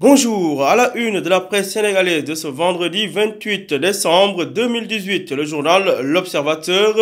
Bonjour, à la une de la presse sénégalaise de ce vendredi 28 décembre 2018, le journal L'Observateur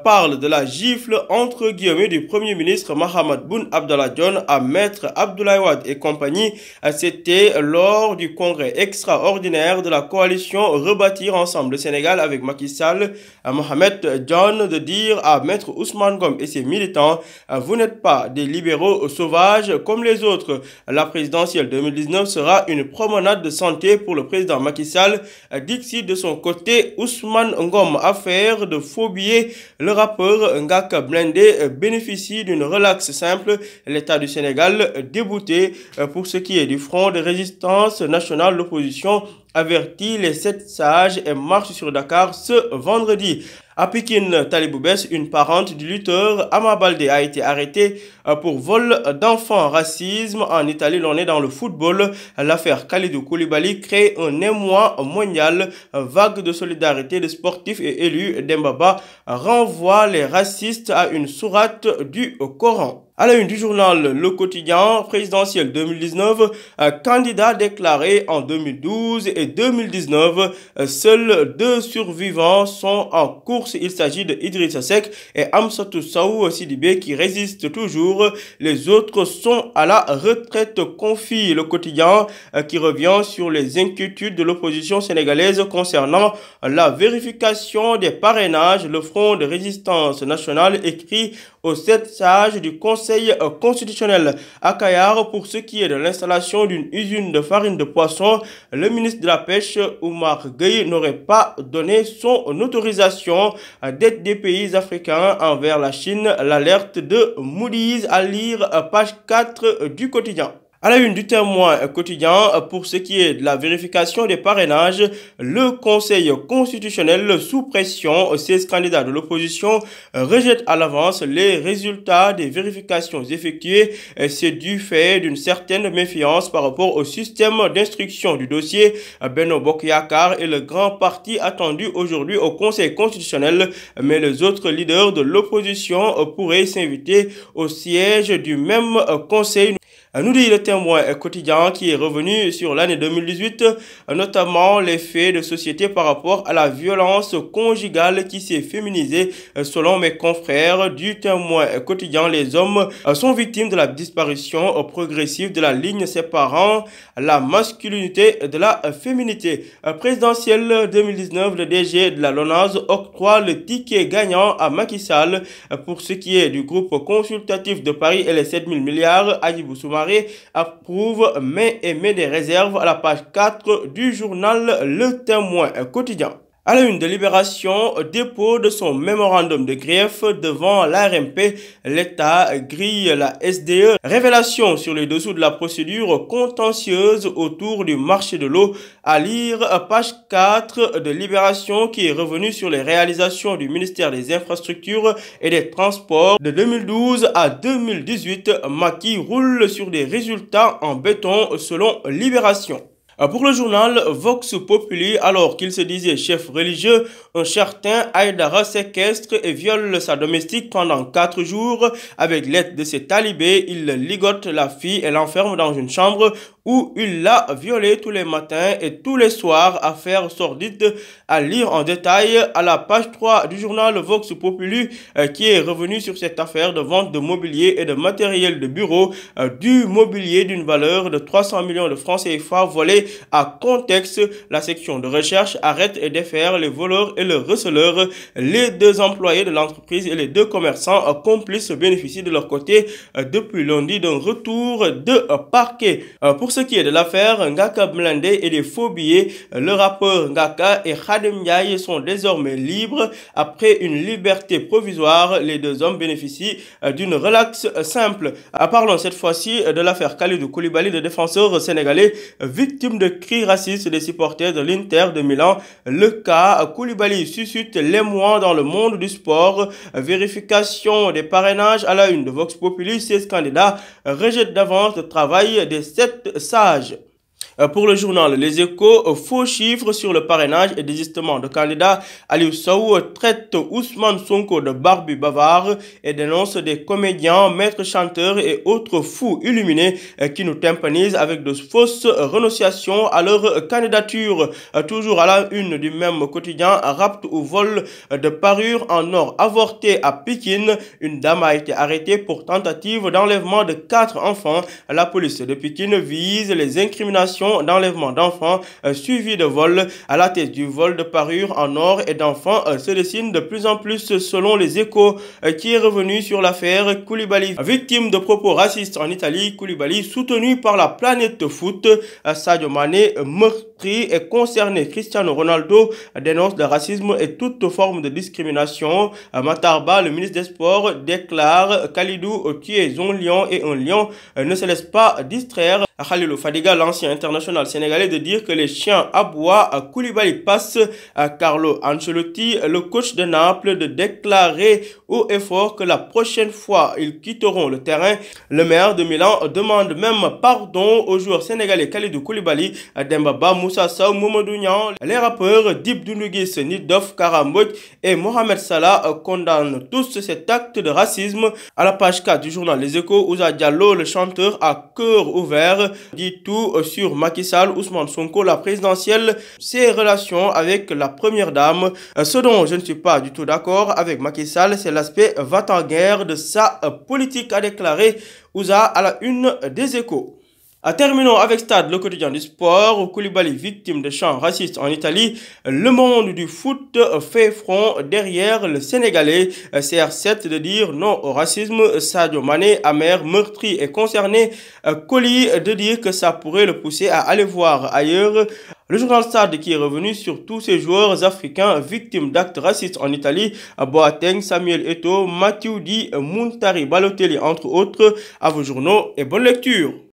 parle de la gifle entre guillemets du Premier ministre Mahammed Boun Abdallah Dionne à Maître Abdoulaye Wade et compagnie. C'était lors du congrès extraordinaire de la coalition Rebâtir ensemble le Sénégal avec Macky Sall. Mohamed Dionne de dire à Maître Ousmane Ngom et ses militants, vous n'êtes pas des libéraux sauvages comme les autres. La présidentielle 2019 sera une promenade de santé pour le président Macky Sall. Dixit de son côté, Ousmane Ngom, affaire de faux billets. Le rappeur Ngaka Blindé bénéficie d'une relaxe simple. L'État du Sénégal débouté. Pour ce qui est du Front de résistance nationale, l'opposition avertit les 7 sages et marche sur Dakar ce vendredi. À Pékin, Talibou Bès, une parente du lutteur Ama Baldé a été arrêtée pour vol d'enfants. Racisme en Italie, l'on est dans le football. L'affaire Kalidou Koulibaly crée un émoi mondial. Vague de solidarité de sportifs et élus. Demba Ba renvoie les racistes à une sourate du Coran. À la une du journal Le Quotidien, présidentiel 2019, candidat déclaré en 2012 et 2019, seuls 2 survivants sont en course. Il s'agit de Idrissa Seck et Amsatou Sow Sidibé qui résistent toujours. Les autres sont à la retraite, confie Le Quotidien qui revient sur les inquiétudes de l'opposition sénégalaise concernant la vérification des parrainages. Le Front de résistance nationale écrit aux 7 sages du Conseil constitutionnel. À Kayar, pour ce qui est de l'installation d'une usine de farine de poisson, le ministre de la Pêche, Oumar Gueye, n'aurait pas donné son autorisation. D'aide des pays africains envers la Chine, l'alerte de Moody's, à lire page 4 du quotidien. À la une du Témoin quotidien, pour ce qui est de la vérification des parrainages, le Conseil constitutionnel sous pression, 16 candidats de l'opposition rejettent à l'avance les résultats des vérifications effectuées. C'est du fait d'une certaine méfiance par rapport au système d'instruction du dossier. Benno Bokk Yakaar est le grand parti attendu aujourd'hui au Conseil constitutionnel, mais les autres leaders de l'opposition pourraient s'inviter au siège du même Conseil. Nous dit le Témoin quotidien qui est revenu sur l'année 2018, notamment les faits de société par rapport à la violence conjugale qui s'est féminisée. Selon mes confrères du Témoin quotidien, les hommes sont victimes de la disparition progressive de la ligne séparant la masculinité de la féminité. Présidentielle 2019, le DG de la LONASE octroie le ticket gagnant à Macky Sall. Pour ce qui est du groupe consultatif de Paris et les 7000 milliards, Hadjibou Soumaré approuve mais émet des réserves à la page 4 du journal Le Témoin quotidien. À la une de Libération, dépôt de son mémorandum de grief devant l'ARMP, l'État grille la SDE. Révélation sur les dessous de la procédure contentieuse autour du marché de l'eau. À lire page 4 de Libération qui est revenu sur les réalisations du ministère des Infrastructures et des Transports. De 2012 à 2018, Macky roule sur des résultats en béton selon Libération. Pour le journal Vox Populi, alors qu'il se disait chef religieux, un certain Aïdara séquestre et viole sa domestique pendant 4 jours. Avec l'aide de ses talibés, il ligote la fille et l'enferme dans une chambre où il l'a violée tous les matins et tous les soirs. Affaire sordide à lire en détail à la page 3 du journal Vox Populi qui est revenu sur cette affaire de vente de mobilier et de matériel de bureau, du mobilier d'une valeur de 300 millions de francs CFA volé à Contexte. La section de recherche arrête et défère les voleurs et le receleur. Les 2 employés de l'entreprise et les 2 commerçants complices bénéficient de leur côté depuis lundi d'un retour de parquet. Pour ce qui est de l'affaire Ngaka Blindé et des faux billets, le rappeur Ngaka et Khadim Ndiaye sont désormais libres. Après une liberté provisoire, les 2 hommes bénéficient d'une relaxe simple. Parlons cette fois-ci de l'affaire Kalidou Koulibaly, le défenseur sénégalais victime de cris racistes des supporters de l'Inter de Milan. Le cas Koulibaly suscite l'émoi dans le monde du sport. Vérification des parrainages à la une de Vox Populi, 16 candidats rejettent d'avance le travail des 7 sages. Pour le journal Les Échos, faux chiffres sur le parrainage et désistement de candidat. Aliou Sow traite Ousmane Sonko de barbu bavard et dénonce des comédiens, maîtres chanteurs et autres fous illuminés qui nous tympanisent avec de fausses renonciations à leur candidature. Toujours à la une du même quotidien, rapt ou vol de parure en or avorté à Pékin. Une dame a été arrêtée pour tentative d'enlèvement de 4 enfants. La police de Pékin vise les incriminations d'enlèvement d'enfants suivi de vol. À la tête du vol de parure en or et d'enfants se dessine de plus en plus selon les Échos qui est revenu sur l'affaire Koulibaly. Victime de propos racistes en Italie, Koulibaly soutenu par la planète foot. Sadio Mané meurtri et concerné. Cristiano Ronaldo dénonce le racisme et toute forme de discrimination. Matarba, le ministre des Sports, déclare Kalidou, tu es un lion et un lion ne se laisse pas distraire. Khalilou Fadiga, l'ancien international sénégalais, de dire que les chiens aboient. Koulibaly passe. Carlo Ancelotti, le coach de Naples, de déclarer haut et fort que la prochaine fois ils quitteront le terrain. Le maire de Milan demande même pardon aux joueurs sénégalais Kalidou Koulibaly, Demba Ba, Moussa Sow, Mamadou Niang. Les rappeurs Dip Doundou Guiss, Nidof, Kara Mbodj et Mohamed Salah condamnent tous cet acte de racisme. À la page 4 du journal Les Échos, Ouza Diallo, le chanteur à cœur ouvert, dit tout sur Macky Sall, Ousmane Sonko, la présidentielle, ses relations avec la première dame. Ce dont je ne suis pas du tout d'accord avec Macky Sall, c'est l'aspect va-t-en-guerre de sa politique, a déclaré Ouza à la une des Échos. Terminons avec Stade, le quotidien du sport. Koulibaly, victime de chants racistes en Italie. Le monde du foot fait front derrière le Sénégalais. CR7 de dire non au racisme. Sadio Mané, amer, meurtri et concerné. Coly de dire que ça pourrait le pousser à aller voir ailleurs. Le journal Stade qui est revenu sur tous ces joueurs africains victimes d'actes racistes en Italie. Boateng, Samuel Eto'o, Mathieu Di, Muntari Balotelli entre autres. À vos journaux et bonne lecture.